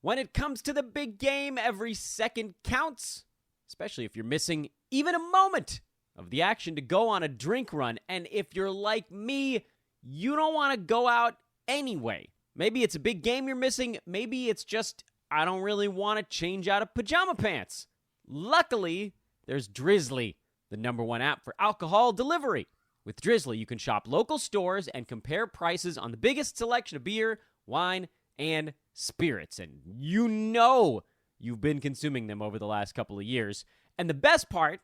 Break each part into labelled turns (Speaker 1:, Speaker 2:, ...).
Speaker 1: When it comes to the big game, every second counts, especially if you're missing even a moment of the action to go on a drink run. And if you're like me, you don't want to go out anyway. Maybe it's a big game you're missing. Maybe it's just, I don't really want to change out of pajama pants. Luckily, there's Drizzly, the #1 app for alcohol delivery. With Drizzly, you can shop local stores and compare prices on the biggest selection of beer, wine, and spirits. And you know you've been consuming them over the last couple of years. And the best part,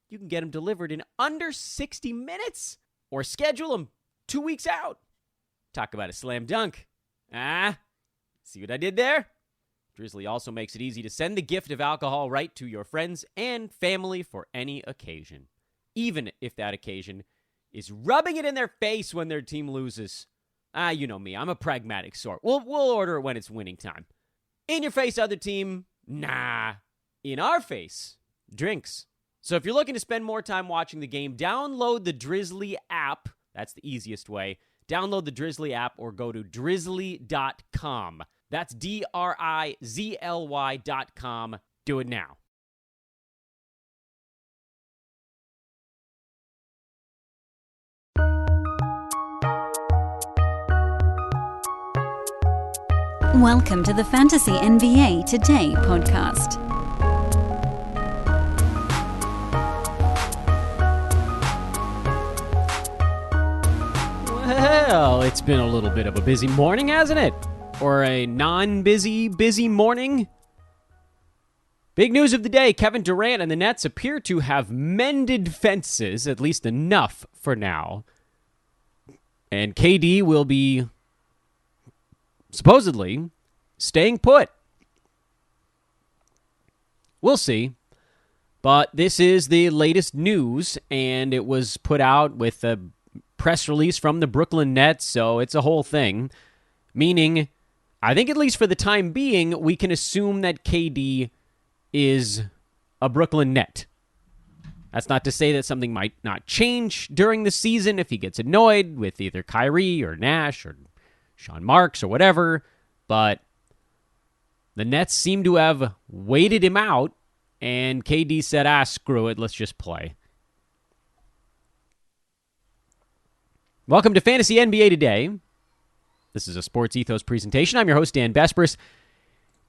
Speaker 1: you can get them delivered in under 60 minutes or schedule them 2 weeks out. Talk about a slam dunk. See what I did there? Drizzly also makes it easy to send the gift of alcohol right to your friends and family for any occasion, even if that occasion is rubbing it in their face when their team loses. You know me, I'm a pragmatic sort. We'll order it when it's winning time. In your face, other team, nah. In our face, drinks. So if you're looking to spend more time watching the game, download the Drizzly app. That's the easiest way. Download the Drizzly app or go to drizzly.com. That's DRIZLY.com. Do it now.
Speaker 2: Welcome to the Fantasy NBA Today podcast.
Speaker 1: Well, it's been a little bit of a busy morning, hasn't it? Or a busy morning? Big news of the day, Kevin Durant and the Nets appear to have mended fences, at least enough for now. And KD will be supposedly staying put. We'll see. But this is the latest news, and it was put out with a press release from the Brooklyn Nets, so it's a whole thing. Meaning, I think at least for the time being, we can assume that KD is a Brooklyn Net. That's not to say that something might not change during the season if he gets annoyed with either Kyrie or Nash or Sean Marks or whatever, but the Nets seem to have waited him out, and KD said, screw it, let's just play. Welcome to Fantasy NBA Today. This is a Sports Ethos presentation. I'm your host, Dan Vespris.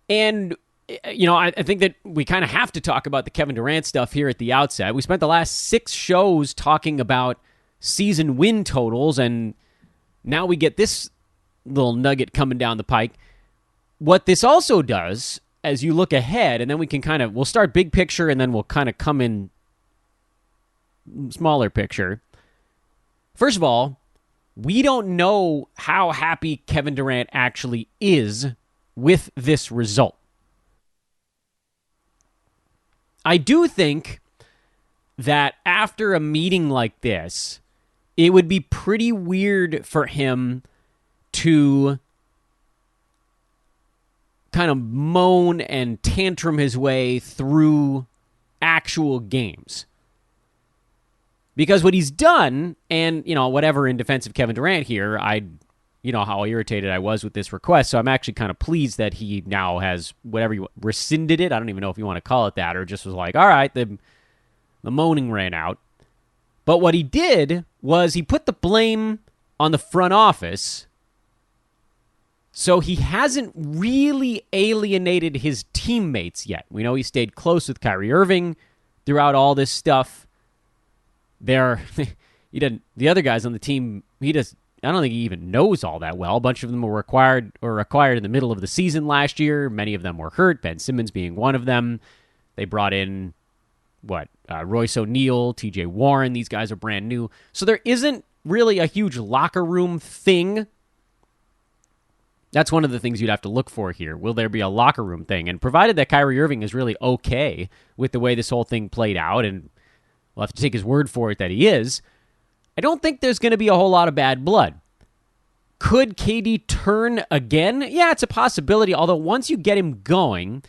Speaker 1: And, I think that we kind of have to talk about the Kevin Durant stuff here at the outset. We spent the last 6 shows talking about season win totals, and now we get this little nugget coming down the pike. What this also does, as you look ahead, and then we'll start big picture, and then we'll kind of come in smaller picture. First of all, we don't know how happy Kevin Durant actually is with this result. I do think that after a meeting like this, it would be pretty weird for him to kind of moan and tantrum his way through actual games. Because what he's done, and, whatever in defense of Kevin Durant here, how irritated I was with this request, so I'm actually kind of pleased that he now has, rescinded it. I don't even know if you want to call it that, or just was like, all right, the moaning ran out. But what he did was he put the blame on the front office, so he hasn't really alienated his teammates yet. We know he stayed close with Kyrie Irving throughout all this stuff. The other guys on the team, I don't think he even knows all that well. A bunch of them were acquired in the middle of the season last year. Many of them were hurt, Ben Simmons being one of them. They brought in, Royce O'Neal, TJ Warren. These guys are brand new. So there isn't really a huge locker room thing. That's one of the things you'd have to look for here. Will there be a locker room thing? And provided that Kyrie Irving is really okay with the way this whole thing played out, and we'll have to take his word for it that he is, I don't think there's going to be a whole lot of bad blood. Could KD turn again? Yeah, it's a possibility, although once you get him going,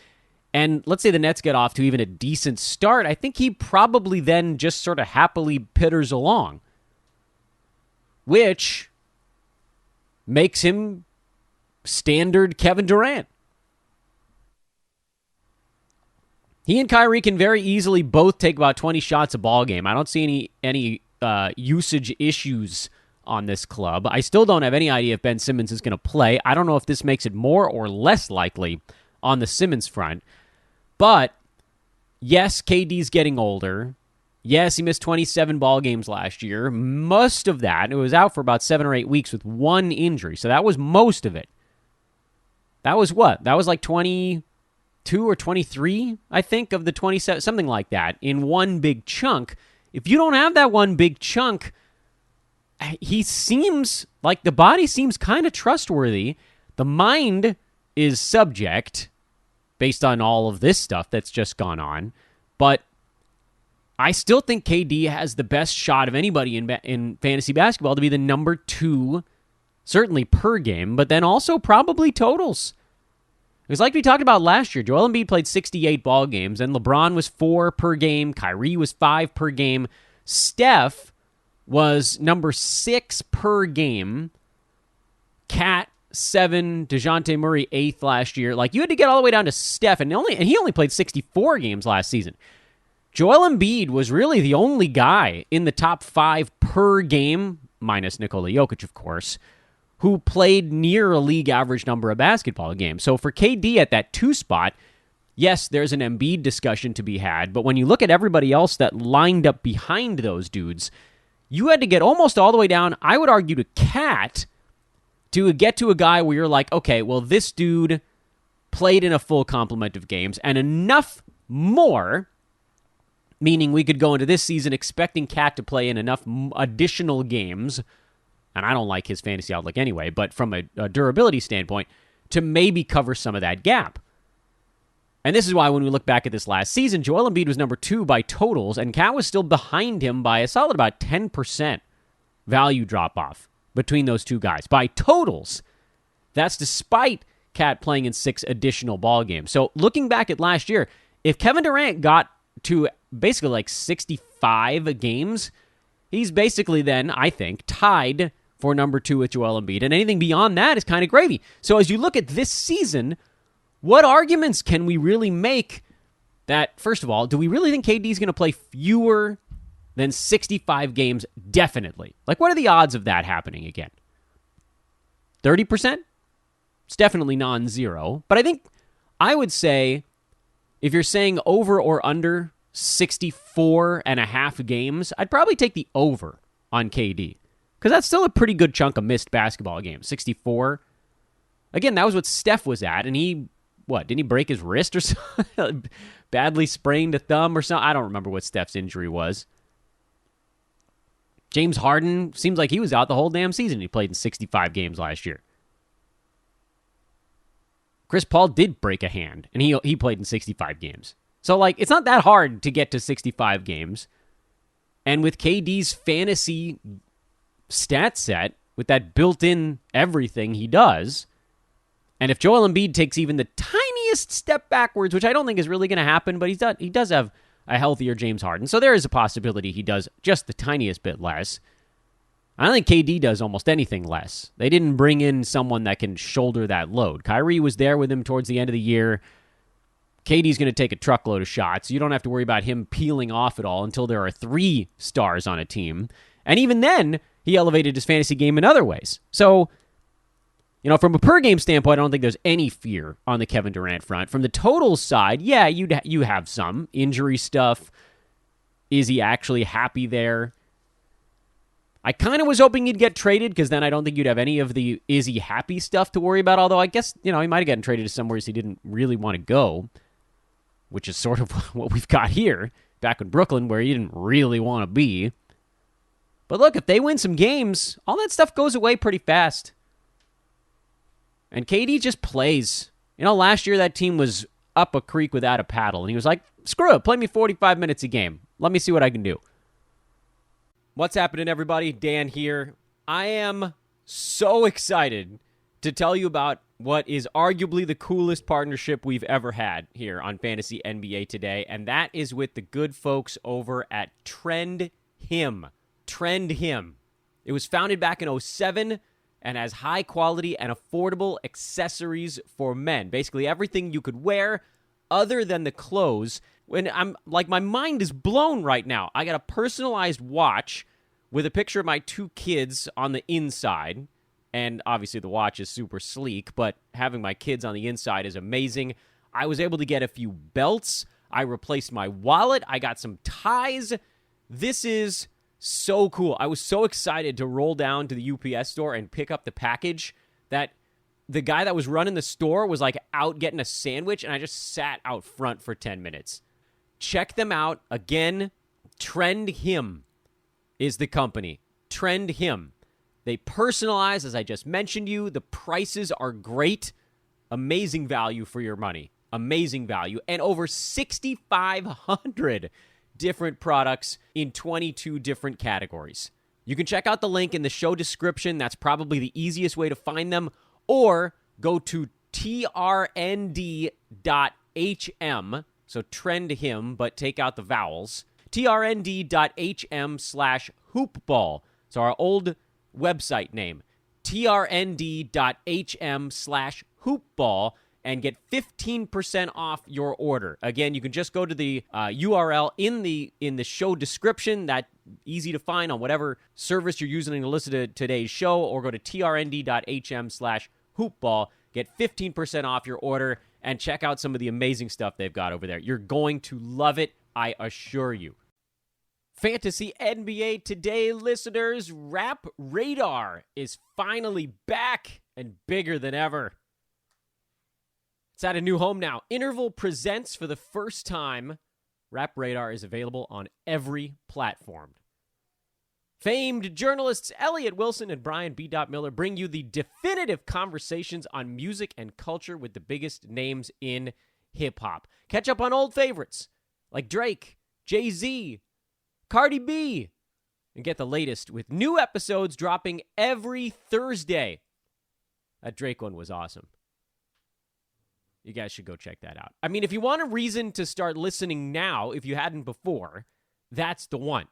Speaker 1: and let's say the Nets get off to even a decent start, I think he probably then just sort of happily pitters along, which makes him standard Kevin Durant. He and Kyrie can very easily both take about 20 shots a ball game. I don't see any usage issues on this club. I still don't have any idea if Ben Simmons is going to play. I don't know if this makes it more or less likely on the Simmons front. But yes, KD's getting older. Yes, he missed 27 ball games last year. Most of that, it was out for about 7 or 8 weeks with one injury. So that was most of it. That was what? That was like 22 or 23, I think, of the 27, something like that, in one big chunk. If you don't have that one big chunk, he seems like the body seems kind of trustworthy. The mind is subject based on all of this stuff that's just gone on. But I still think KD has the best shot of anybody in fantasy basketball to be the number 2, certainly per game, but then also probably totals. It was like we talked about last year. Joel Embiid played 68 ball games, and LeBron was 4 per game. Kyrie was 5 per game. Steph was number 6 per game. Cat, 7. DeJounte Murray, 8th last year. Like, you had to get all the way down to Steph, and he only played 64 games last season. Joel Embiid was really the only guy in the top 5 per game, minus Nikola Jokic, of course, who played near a league average number of basketball games. So for KD at that 2 spot, yes, there's an Embiid discussion to be had, but when you look at everybody else that lined up behind those dudes, you had to get almost all the way down, I would argue, to Cat to get to a guy where you're like, okay, well, this dude played in a full complement of games, and enough more, meaning we could go into this season expecting Cat to play in enough additional games, and I don't like his fantasy outlook anyway, but from a durability standpoint, to maybe cover some of that gap. And this is why when we look back at this last season, Joel Embiid was number 2 by totals, and Cat was still behind him by a solid about 10% value drop-off between those two guys. By totals, that's despite Cat playing in 6 additional ball games. So looking back at last year, if Kevin Durant got to basically like 65 games, he's basically then, I think, tied for number 2 with Joel Embiid, and anything beyond that is kind of gravy. So as you look at this season, what arguments can we really make that, first of all, do we really think KD's going to play fewer than 65 games? Definitely. Like, what are the odds of that happening again? 30%? It's definitely non-zero. But I think I would say if you're saying over or under 64 and a half games, I'd probably take the over on KD. Because that's still a pretty good chunk of missed basketball games. 64. Again, that was what Steph was at, and didn't he break his wrist or something? Badly sprained a thumb or something? I don't remember what Steph's injury was. James Harden seems like he was out the whole damn season. He played in 65 games last year. Chris Paul did break a hand, and he played in 65 games. So, like, it's not that hard to get to 65 games. And with KD's fantasy stat set, with that built-in everything he does, and if Joel Embiid takes even the tiniest step backwards, which I don't think is really going to happen, but he does have a healthier James Harden, so there is a possibility he does just the tiniest bit less. I don't think KD does almost anything less. They didn't bring in someone that can shoulder that load. Kyrie was there with him towards the end of the year. KD's going to take a truckload of shots. You don't have to worry about him peeling off at all until there are 3 stars on a team. And even then, he elevated his fantasy game in other ways. So, from a per-game standpoint, I don't think there's any fear on the Kevin Durant front. From the totals side, yeah, you have some. Injury stuff. Is he actually happy there? I kind of was hoping he'd get traded, because then I don't think you'd have any of the is he happy stuff to worry about, although I guess, he might have gotten traded to somewhere he didn't really want to go, which is sort of what we've got here, back in Brooklyn, where he didn't really want to be. But look, if they win some games, all that stuff goes away pretty fast. And KD just plays. Last year that team was up a creek without a paddle, and he was like, screw it, play me 45 minutes a game. Let me see what I can do. What's happening, everybody? Dan here. I am so excited to tell you about what is arguably the coolest partnership we've ever had here on Fantasy NBA Today, and that is with the good folks over at Trend Him. Trend Him. It was founded back in 2007 and has high quality and affordable accessories for men. Basically everything you could wear other than the clothes. when I'm like, my mind is blown right now. I got a personalized watch with a picture of my 2 kids on the inside. And obviously the watch is super sleek, but having my kids on the inside is amazing. I was able to get a few belts. I replaced my wallet. I got some ties. This is so cool. I was so excited to roll down to the UPS store and pick up the package that the guy that was running the store was like out getting a sandwich, and I just sat out front for 10 minutes. Check them out. Again, Trend Him is the company. Trend Him. They personalize, as I just mentioned you. The prices are great. Amazing value for your money. Amazing value. And over 6,500 different products in 22 different categories. You can check out the link in the show description. That's probably the easiest way to find them. Or go to trnd.hm. So Trend Him, but take out the vowels. trnd.hm/hoopball. So our old website name, trnd.hm/hoopball, and get 15% off your order. Again, you can just go to the URL in the show description. That easy to find on whatever service you're using to listen to today's show, or go to trnd.hm/hoopball, get 15% off your order, and check out some of the amazing stuff they've got over there. You're going to love it, I assure you. Fantasy NBA Today listeners, Rap Radar is finally back and bigger than ever. It's at a new home now. Interval presents for the first time. Rap Radar is available on every platform. Famed journalists Elliot Wilson and Brian B. Miller bring you the definitive conversations on music and culture with the biggest names in hip-hop. Catch up on old favorites like Drake, Jay-Z, Cardi B, and get the latest with new episodes dropping every Thursday. That Drake one was awesome. You guys should go check that out. I mean, if you want a reason to start listening now, if you hadn't before, that's the one.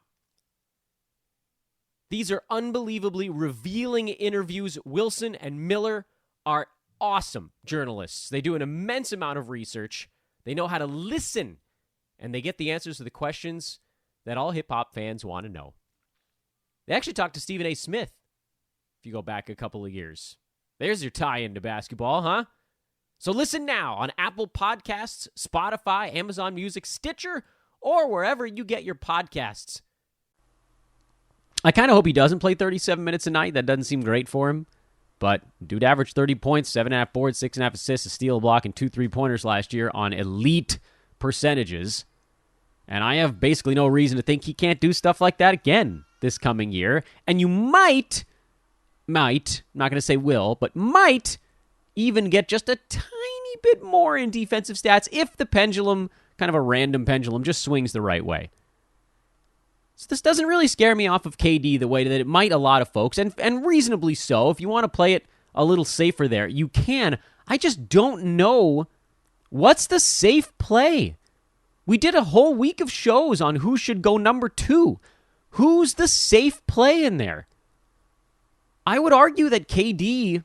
Speaker 1: These are unbelievably revealing interviews. Wilson and Miller are awesome journalists. They do an immense amount of research. They know how to listen, and they get the answers to the questions that all hip-hop fans want to know. They actually talked to Stephen A. Smith, if you go back a couple of years. There's your tie-in to basketball, huh? So listen now on Apple Podcasts, Spotify, Amazon Music, Stitcher, or wherever you get your podcasts. I kind of hope he doesn't play 37 minutes a night. That doesn't seem great for him. But dude averaged 30 points, 7.5 boards, 6.5 assists, a steal, a block, and 2 3-pointers last year on elite percentages. And I have basically no reason to think he can't do stuff like that again this coming year. And you might, I'm not going to say will, but might even get just a tiny bit more in defensive stats if the pendulum, kind of a random pendulum, just swings the right way. So this doesn't really scare me off of KD the way that it might a lot of folks, and reasonably so. If you want to play it a little safer there, you can. I just don't know what's the safe play. We did a whole week of shows on who should go number 2. Who's the safe play in there? I would argue that KD,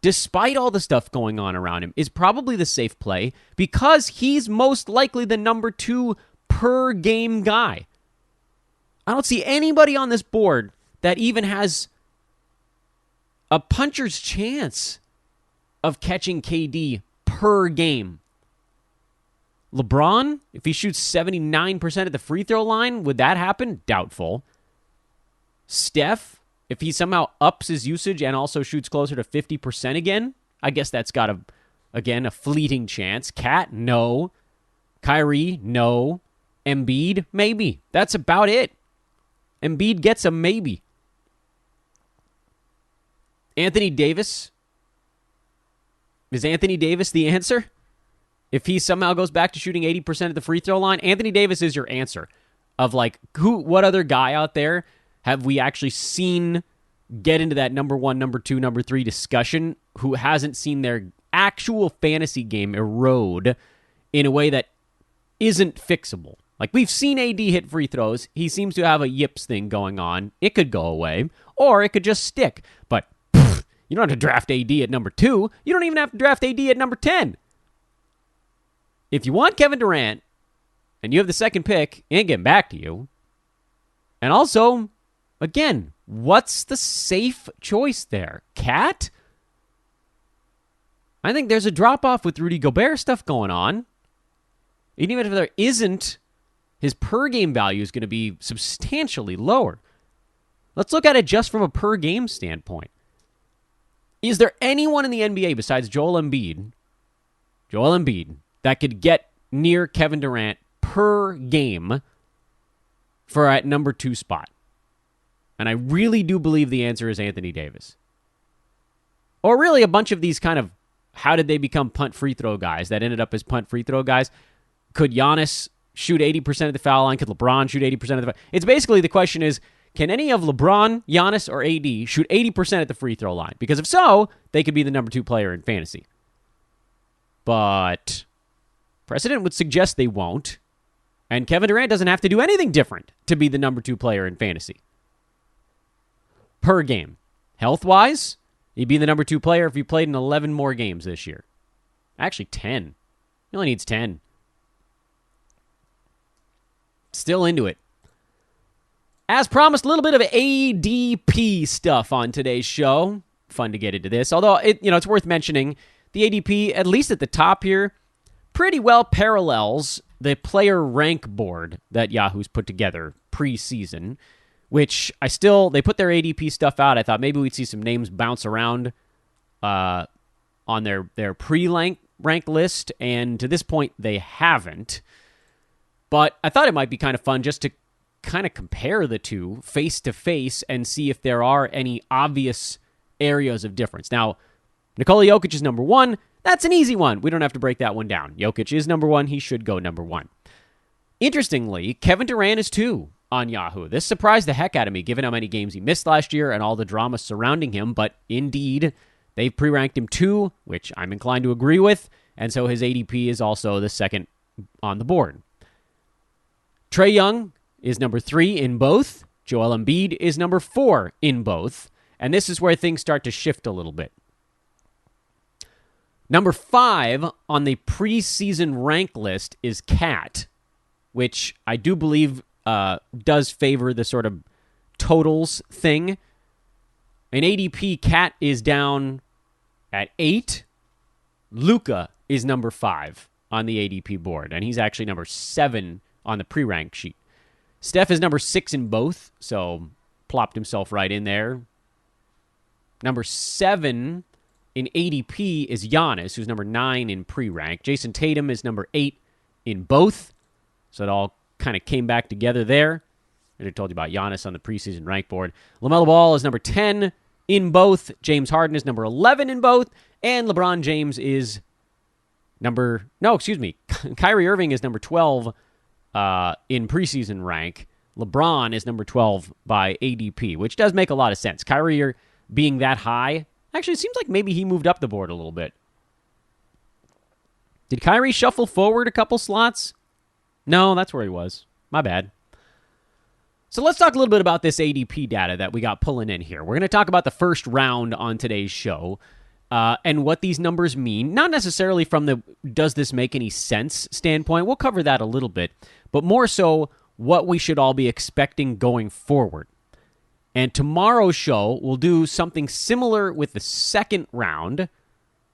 Speaker 1: despite all the stuff going on around him, is probably the safe play because he's most likely the number 2 per game guy. I don't see anybody on this board that even has a puncher's chance of catching KD per game. LeBron, if he shoots 79% at the free throw line, would that happen? Doubtful. Steph, if he somehow ups his usage and also shoots closer to 50% again, I guess that's got a fleeting chance. Kat, no. Kyrie, no. Embiid, maybe. That's about it. Embiid gets a maybe. Anthony Davis. Is Anthony Davis the answer? If he somehow goes back to shooting 80% at the free throw line, Anthony Davis is your answer. Of like, what other guy out there have we actually seen get into that number 1, number 2, number 3 discussion who hasn't seen their actual fantasy game erode in a way that isn't fixable? Like, we've seen AD hit free throws. He seems to have a yips thing going on. It could go away, or it could just stick. But you don't have to draft AD at number 2. You don't even have to draft AD at number 10. If you want Kevin Durant, and you have the second pick, he ain't getting back to you. And also, again, what's the safe choice there? Cat? I think there's a drop-off with Rudy Gobert stuff going on. Even if there isn't, his per-game value is going to be substantially lower. Let's look at it just from a per-game standpoint. Is there anyone in the NBA besides Joel Embiid, that could get near Kevin Durant per game for at number 2 spot? And I really do believe the answer is Anthony Davis. Or really a bunch of these kind of how did they become punt free throw guys that ended up as punt free throw guys. Could Giannis shoot 80% of the foul line? Could LeBron shoot 80% of the foul? It's basically the question is, can any of LeBron, Giannis, or AD shoot 80% at the free throw line? Because if so, they could be the number 2 player in fantasy. But precedent would suggest they won't. And Kevin Durant doesn't have to do anything different to be the number 2 player in fantasy. Per game. Health-wise, he'd be the number 2 player if he played in 11 more games this year. Actually, 10. He only needs 10. Still into it. As promised, a little bit of ADP stuff on today's show. Fun to get into this. Although, it's worth mentioning, the ADP, at least at the top here, pretty well parallels the player rank board that Yahoo's put together preseason, which they put their ADP stuff out. I thought maybe we'd see some names bounce around on their pre-rank list, and to this point, they haven't. But I thought it might be kind of fun just to kind of compare the two face to face and see if there are any obvious areas of difference. Now, Nikola Jokic is number 1. That's an easy one. We don't have to break that one down. Jokic is number 1. He should go number 1. Interestingly, Kevin Durant is 2 on Yahoo. This surprised the heck out of me, given how many games he missed last year and all the drama surrounding him. But indeed, they've pre-ranked him 2, which I'm inclined to agree with. And so his ADP is also the second on the board. Trae Young is number 3 in both. Joel Embiid is number 4 in both. And this is where things start to shift a little bit. Number 5 on the preseason rank list is Cat, which I do believe does favor the sort of totals thing. In ADP, Cat is down at 8. Luka is number 5 on the ADP board, and he's actually number 7 on the pre-rank sheet. Steph is number 6 in both, so plopped himself right in there. Number 7 in ADP is Giannis, who's number 9 in pre-rank. Jason Tatum is number 8 in both, so it all kind of came back together there. I told you about Giannis on the preseason rank board. LaMelo Ball is number 10 in both. James Harden is number 11 in both, and LeBron James is Kyrie Irving is number 12 in preseason rank. LeBron is number 12 by ADP, which does make a lot of sense. Kyrie being that high, actually, it seems like maybe he moved up the board a little bit. Did Kyrie shuffle forward a couple slots? No, that's where he was. My bad. So let's talk a little bit about this ADP data that we got pulling in here. We're going to talk about the first round on today's show and what these numbers mean. Not necessarily from the does this make any sense standpoint. We'll cover that a little bit. But more so what we should all be expecting going forward. And tomorrow's show, we'll do something similar with the second round,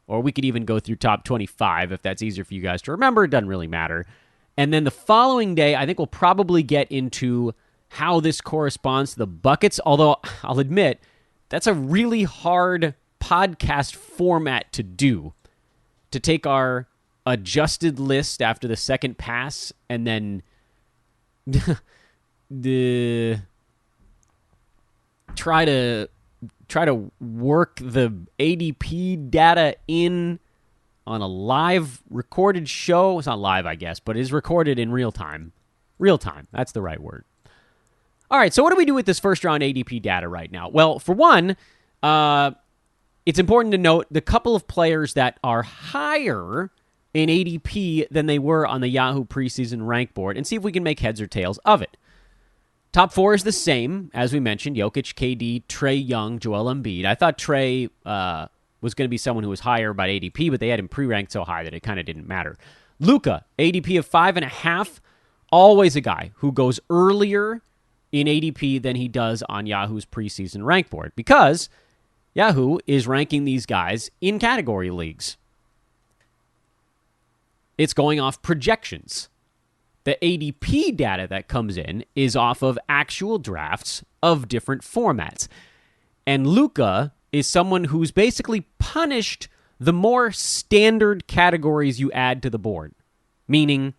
Speaker 1: or we could even go through top 25 if that's easier for you guys to remember. It doesn't really matter. And then the following day, I think we'll probably get into how this corresponds to the buckets, although I'll admit that's a really hard podcast format to do, to take our adjusted list after the second pass and then try to work the ADP data in on a live recorded show. It's not live, I guess, but it is recorded in real time. Real time, that's the right word. All right, so what do we do with this first round ADP data right now? Well, for one, it's important to note the couple of players that are higher in ADP than they were on the Yahoo preseason rank board and see if we can make heads or tails of it. Top 4 is the same, as we mentioned, Jokic, KD, Trae Young, Joel Embiid. I thought Trae was going to be someone who was higher by ADP, but they had him pre-ranked so high that it kind of didn't matter. Luka, ADP of 5.5 always a guy who goes earlier in ADP than he does on Yahoo's preseason rank board because Yahoo is ranking these guys in category leagues. It's going off projections. The ADP data that comes in is off of actual drafts of different formats. And Luka is someone who's basically punished the more standard categories you add to the board, meaning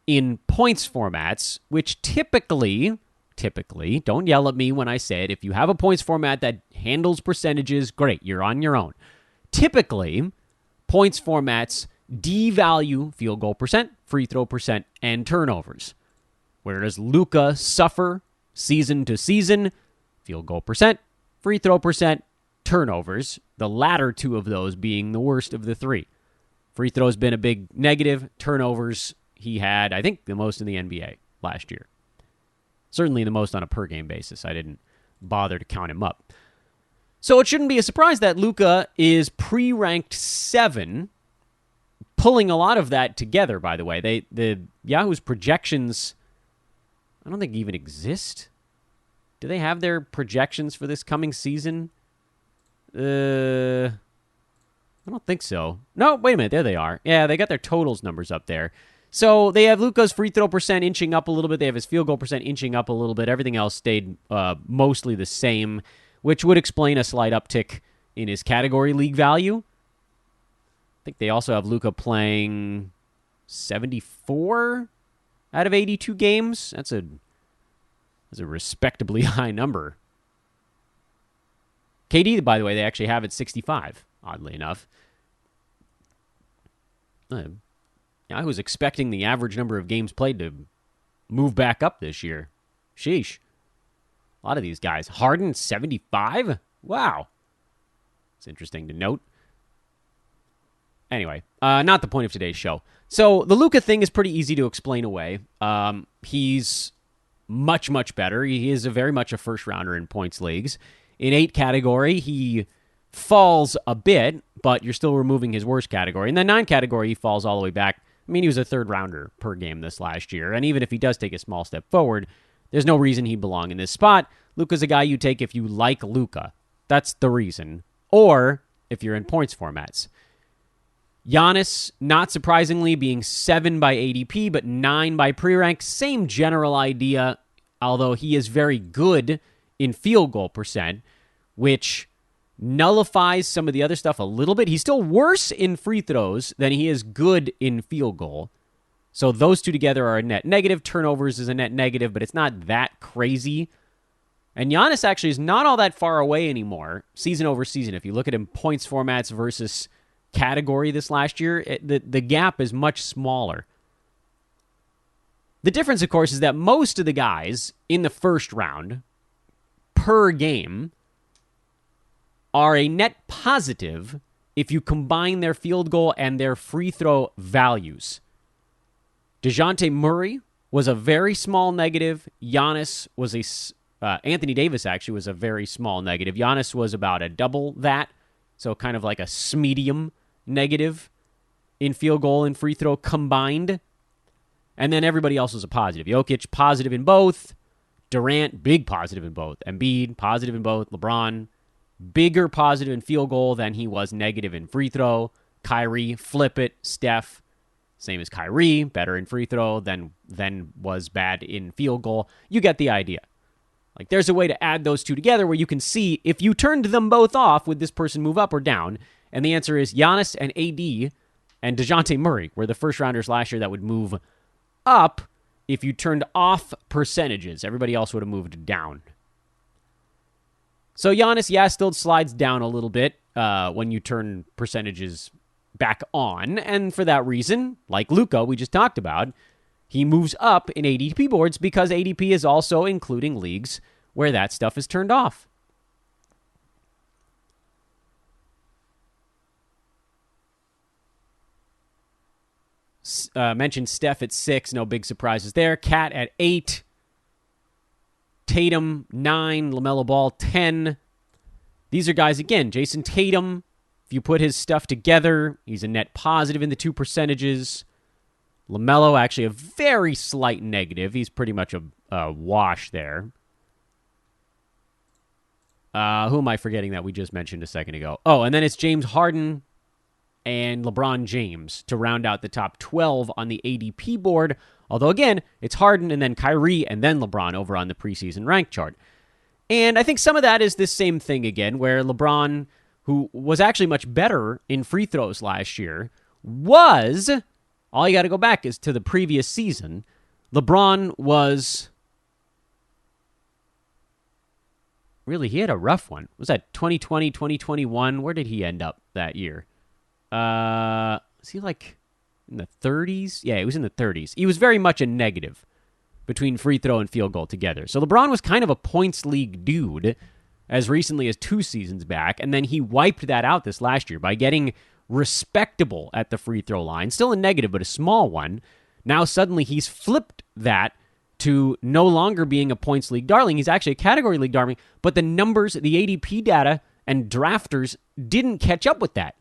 Speaker 1: in points formats, which typically, don't yell at me when I say it, if you have a points format that handles percentages, great, you're on your own. Typically, points formats devalue field goal percent, free throw percent, and turnovers. Where does Luka suffer season to season? Field goal percent, free throw percent, turnovers, the latter two of those being the worst of the three. Free throws been a big negative. Turnovers, he had, I think, the most in the NBA last year. Certainly the most on a per-game basis. I didn't bother to count him up. So it shouldn't be a surprise that Luka is pre-ranked 7, pulling a lot of that together, by the way. The Yahoo's projections, I don't think even exist. Do they have their projections for this coming season? I don't think so. No, wait a minute. There they are. Yeah, they got their totals numbers up there. So they have Luka's free throw percent inching up a little bit. They have his field goal percent inching up a little bit. Everything else stayed mostly the same, which would explain a slight uptick in his category league value. I think they also have Luka playing 74 out of 82 games. That's a respectably high number. KD, by the way, they actually have at 65, oddly enough. I was expecting the average number of games played to move back up this year. Sheesh. A lot of these guys. Harden, 75? Wow. It's interesting to note. Anyway, not the point of today's show. So the Luka thing is pretty easy to explain away. He's much, much better. He is very much a first-rounder in points leagues. In 8 category, he falls a bit, but you're still removing his worst category. In the 9 category, he falls all the way back. I mean, he was a third-rounder per game this last year, and even if he does take a small step forward, there's no reason he'd belong in this spot. Luka's a guy you take if you like Luka. That's the reason. Or if you're in points formats. Giannis, not surprisingly, being 7 by ADP, but 9 by pre-rank. Same general idea, although he is very good in field goal percent, which nullifies some of the other stuff a little bit. He's still worse in free throws than he is good in field goal. So those two together are a net negative. Turnovers is a net negative, but it's not that crazy. And Giannis actually is not all that far away anymore, season over season. If you look at him points formats versus category this last year, the gap is much smaller. The difference, of course, is that most of the guys in the first round per game are a net positive if you combine their field goal and their free throw values. DeJounte Murray was a very small negative. Giannis was Anthony Davis actually was a very small negative. Giannis was about a double that, so kind of like a medium negative in field goal and free throw combined. And then everybody else was a positive. Jokic, positive in both. Durant, big positive in both. Embiid, positive in both. LeBron, bigger positive in field goal than he was negative in free throw. Kyrie, flip it. Steph, same as Kyrie, better in free throw than was bad in field goal. You get the idea. Like, there's a way to add those two together where you can see if you turned them both off, would this person move up or down? And the answer is Giannis and AD and DeJounte Murray were the first rounders last year that would move up if you turned off percentages. Everybody else would have moved down. So Giannis, still slides down a little bit when you turn percentages back on. And for that reason, like Luka, we just talked about, he moves up in ADP boards because ADP is also including leagues where that stuff is turned off. Mentioned Steph at 6, no big surprises there. Cat at 8. Tatum, 9. LaMelo Ball, 10. These are guys, again, Jason Tatum, if you put his stuff together, he's a net positive in the 2 percentages. LaMelo, actually a very slight negative. He's pretty much a wash there. Who am I forgetting that we just mentioned a second ago? Oh, and then it's James Harden and LeBron James to round out the top 12 on the ADP board. Although, again, it's Harden and then Kyrie and then LeBron over on the preseason rank chart. And I think some of that is this same thing again, where LeBron, who was actually much better in free throws last year, was, all you got to go back is to the previous season, LeBron was, really, he had a rough one. Was that 2020, 2021? Where did he end up that year? Was he like in the 30s? Yeah, he was in the 30s. He was very much a negative between free throw and field goal together. So LeBron was kind of a points league dude as recently as 2 seasons back, and then he wiped that out this last year by getting respectable at the free throw line. Still a negative, but a small one. Now suddenly he's flipped that to no longer being a points league darling. He's actually a category league darling, but the numbers, the ADP data, and drafters didn't catch up with that.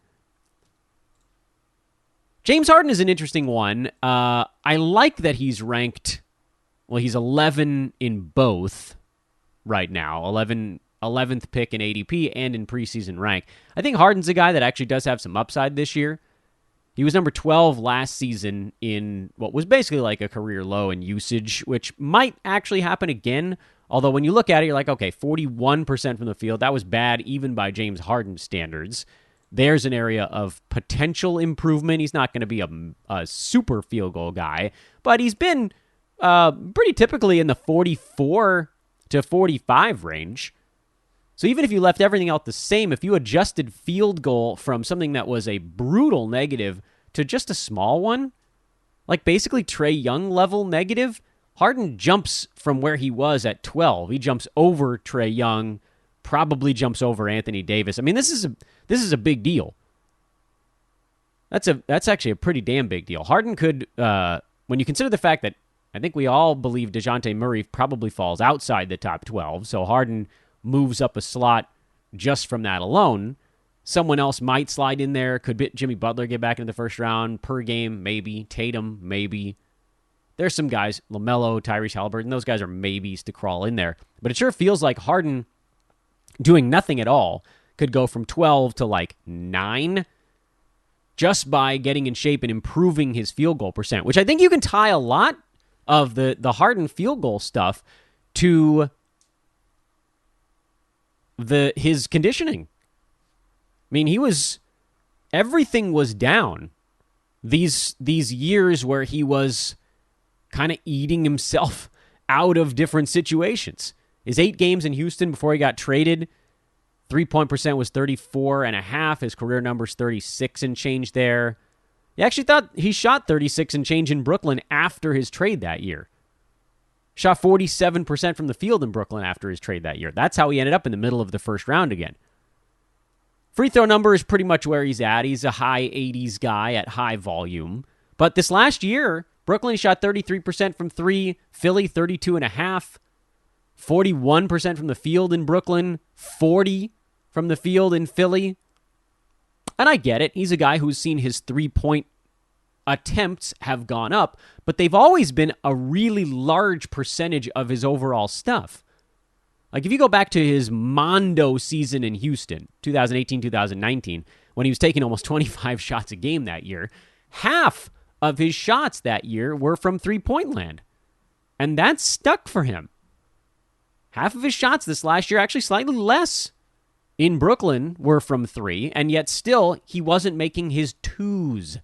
Speaker 1: James Harden is an interesting one. I like that he's ranked, well, he's 11 in both right now, 11th pick in ADP and in preseason rank. I think Harden's a guy that actually does have some upside this year. He was number 12 last season in what was basically like a career low in usage, which might actually happen again. Although when you look at it, you're like, okay, 41% from the field. That was bad even by James Harden standards. There's an area of potential improvement. He's not going to be a super field goal guy, but he's been pretty typically in the 44 to 45 range. So even if you left everything else the same, if you adjusted field goal from something that was a brutal negative to just a small one, like basically Trae Young level negative, Harden jumps from where he was at 12. He jumps over Trae Young, probably jumps over Anthony Davis. I mean, this is a big deal. That's actually a pretty damn big deal. Harden could, when you consider the fact that I think we all believe DeJounte Murray probably falls outside the top 12, so Harden moves up a slot just from that alone. Someone else might slide in there. Could Jimmy Butler get back into the first round per game? Maybe. Tatum? Maybe. There's some guys, LaMelo, Tyrese Halliburton, those guys are maybes to crawl in there. But it sure feels like Harden doing nothing at all could go from 12 to like 9 just by getting in shape and improving his field goal percent, which I think you can tie a lot of the Harden field goal stuff to his conditioning. I mean, everything was down these years where he was kind of eating himself out of different situations. His 8 games in Houston before he got traded, 3-point percent was 34.5. His career number's 36 and change there. He actually thought he shot 36 and change in Brooklyn after his trade that year. Shot 47% from the field in Brooklyn after his trade that year. That's how he ended up in the middle of the first round again. Free throw number is pretty much where he's at. He's a high 80s guy at high volume. But this last year, Brooklyn shot 33% from 3, Philly 32.5, 41% from the field in Brooklyn, 40 from the field in Philly. And I get it. He's a guy who's seen his 3-point attempts have gone up, but they've always been a really large percentage of his overall stuff. Like if you go back to his Mondo season in Houston, 2018-2019, when he was taking almost 25 shots a game that year, half of his shots that year were from 3-point land. And that stuck for him. Half of his shots this last year, actually slightly less in Brooklyn, were from 3, and yet still he wasn't making his 2s.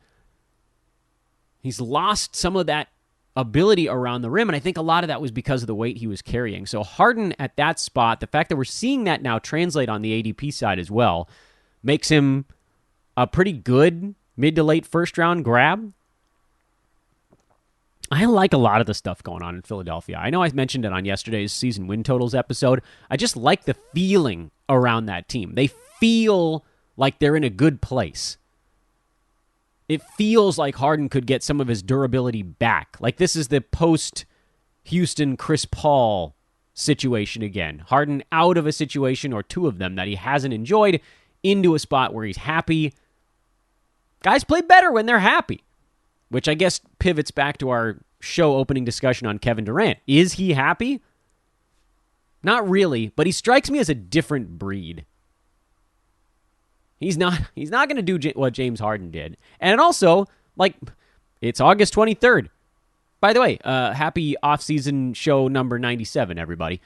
Speaker 1: He's lost some of that ability around the rim, and I think a lot of that was because of the weight he was carrying. So Harden at that spot, the fact that we're seeing that now translate on the ADP side as well, makes him a pretty good mid to late first round grab. I like a lot of the stuff going on in Philadelphia. I know I mentioned it on yesterday's season win totals episode. I just like the feeling around that team. They feel like they're in a good place. It feels like Harden could get some of his durability back. Like this is the post-Houston Chris Paul situation again. Harden out of a situation or 2 of them that he hasn't enjoyed into a spot where he's happy. Guys play better when they're happy. which I guess pivots back to our show opening discussion on Kevin Durant. Is he happy? Not really, but he strikes me as a different breed. He's not going to do what James Harden did. And also, like, it's August 23rd. By the way, happy off-season show number 97, everybody.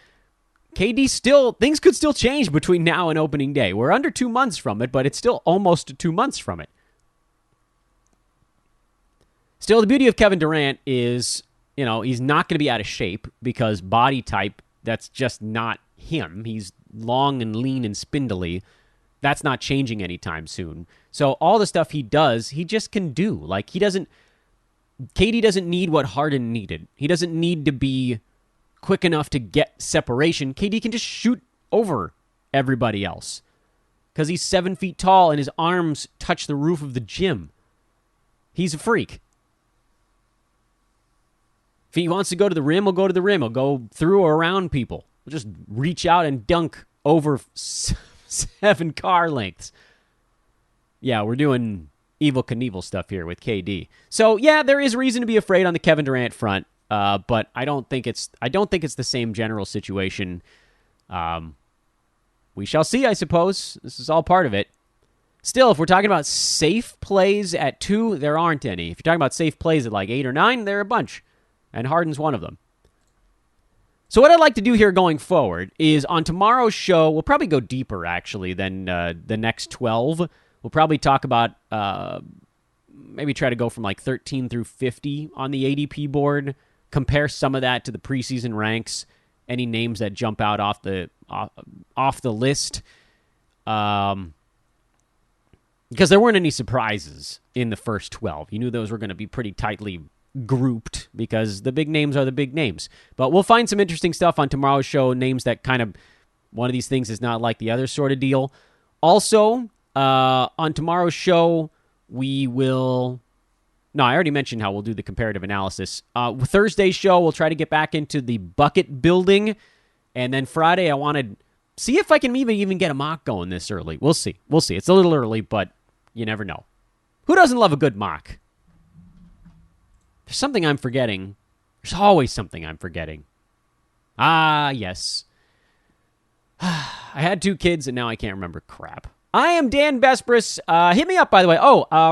Speaker 1: KD things could still change between now and opening day. We're under 2 months from it, but it's still almost 2 months from it. Still, the beauty of Kevin Durant is, he's not going to be out of shape because body type, that's just not him. He's long and lean and spindly. That's not changing anytime soon. So all the stuff he does, he just can do. Like, KD doesn't need what Harden needed. He doesn't need to be quick enough to get separation. KD can just shoot over everybody else because he's 7 feet tall and his arms touch the roof of the gym. He's a freak. If he wants to go to the rim, he'll go to the rim. He'll go through or around people. He'll just reach out and dunk over 7 car lengths. Yeah, we're doing Evel Knievel stuff here with KD. So yeah, there is reason to be afraid on the Kevin Durant front, but I don't think it's the same general situation. We shall see, I suppose. This is all part of it. Still, if we're talking about safe plays at 2, there aren't any. If you're talking about safe plays at like 8 or 9, there are a bunch, and Harden's one of them. So what I'd like to do here going forward is on tomorrow's show, we'll probably go deeper, actually, than the next 12. We'll probably talk about, maybe try to go from like 13 through 50 on the ADP board, compare some of that to the preseason ranks, any names that jump out off the list. Because there weren't any surprises in the first 12. You knew those were going to be pretty tightly grouped because the big names are the big names. But we'll find some interesting stuff on tomorrow's show, names that kind of, one of these things is not like the other sort of deal. Also, on tomorrow's show, I already mentioned how we'll do the comparative analysis. Thursday's show, we'll try to get back into the bucket building. And then Friday, I want to see if I can even get a mock going this early. We'll see. It's a little early, but you never know. Who doesn't love a good mock? There's something I'm forgetting. There's always something I'm forgetting. Ah, yes. I had 2 kids, and now I can't remember crap. I am Dan Vespris. Hit me up, by the way.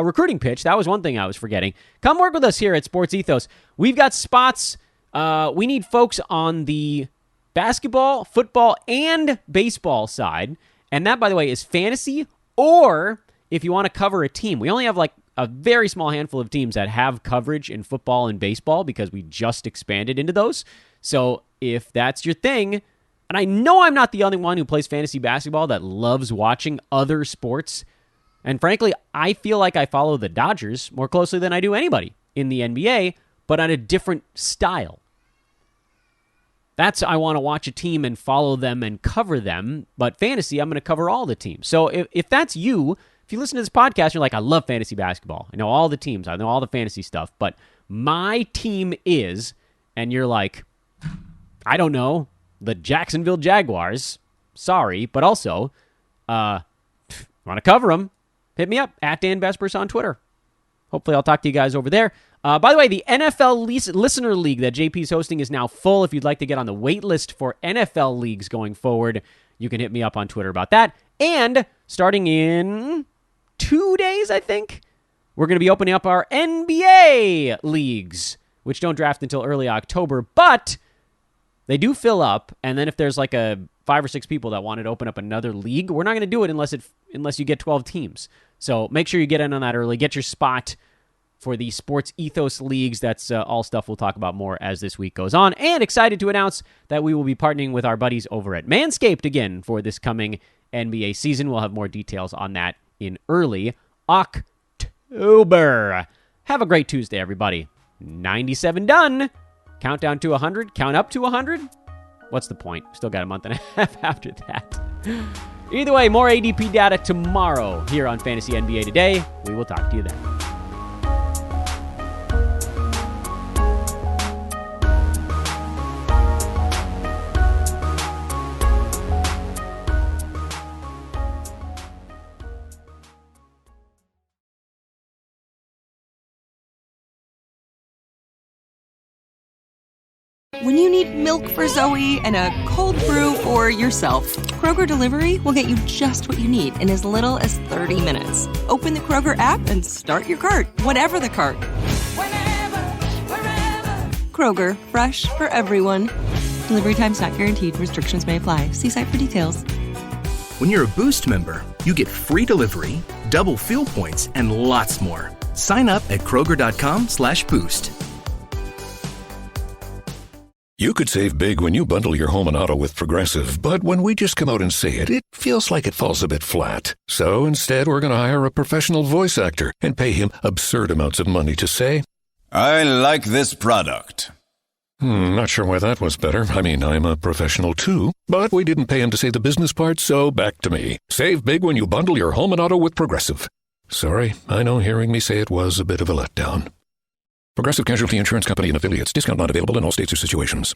Speaker 1: Recruiting pitch. That was one thing I was forgetting. Come work with us here at Sports Ethos. We've got spots. We need folks on the basketball, football, and baseball side. And that, by the way, is fantasy, or if you want to cover a team. We only have like a very small handful of teams that have coverage in football and baseball because we just expanded into those. So if that's your thing, and I know I'm not the only one who plays fantasy basketball that loves watching other sports, and frankly, I feel like I follow the Dodgers more closely than I do anybody in the NBA, but on a different style. I want to watch a team and follow them and cover them, but fantasy, I'm going to cover all the teams. So if that's you, if you listen to this podcast, you're like, I love fantasy basketball. I know all the teams. I know all the fantasy stuff, but my team is, and you're like, I don't know, the Jacksonville Jaguars. Sorry, but also, want to cover them, hit me up, at Dan Vespers on Twitter. Hopefully I'll talk to you guys over there. By the way, the NFL Listener League that JP's hosting is now full. If you'd like to get on the wait list for NFL leagues going forward, you can hit me up on Twitter about that. And starting in 2 days, I think, we're going to be opening up our NBA leagues, which don't draft until early October, but they do fill up. And then if there's like 5 or 6 people that wanted to open up another league, we're not going to do it unless you get 12 teams. So make sure you get in on that early. Get your spot for the Sports Ethos Leagues. That's all stuff we'll talk about more as this week goes on. And excited to announce that we will be partnering with our buddies over at Manscaped again for this coming NBA season. We'll have more details on that in early October. Have a great Tuesday, everybody. 97 done. Countdown to 100. Count up to 100. What's the point? Still got a month and a half after that. Either way, more ADP data tomorrow here on Fantasy NBA Today. We will talk to you then.
Speaker 3: when you need milk for Zoe and a cold brew for yourself, Kroger Delivery will get you just what you need in as little as 30 minutes. Open the Kroger app and start your cart, whatever the cart. Kroger, fresh for everyone. Delivery times not guaranteed. Restrictions may apply. See site for details.
Speaker 4: When you're a Boost member, you get free delivery, double fuel points, and lots more. Sign up at Kroger.com/boost.
Speaker 5: You could save big when you bundle your home and auto with Progressive, but when we just come out and say it, it feels like it falls a bit flat. So instead, we're going to hire a professional voice actor and pay him absurd amounts of money to say,
Speaker 6: I like this product.
Speaker 5: Not sure why that was better. I mean, I'm a professional too. But we didn't pay him to say the business part, so back to me. Save big when you bundle your home and auto with Progressive. Sorry, I know hearing me say it was a bit of a letdown. Progressive Casualty Insurance Company and Affiliates. Discount not available in all states or situations.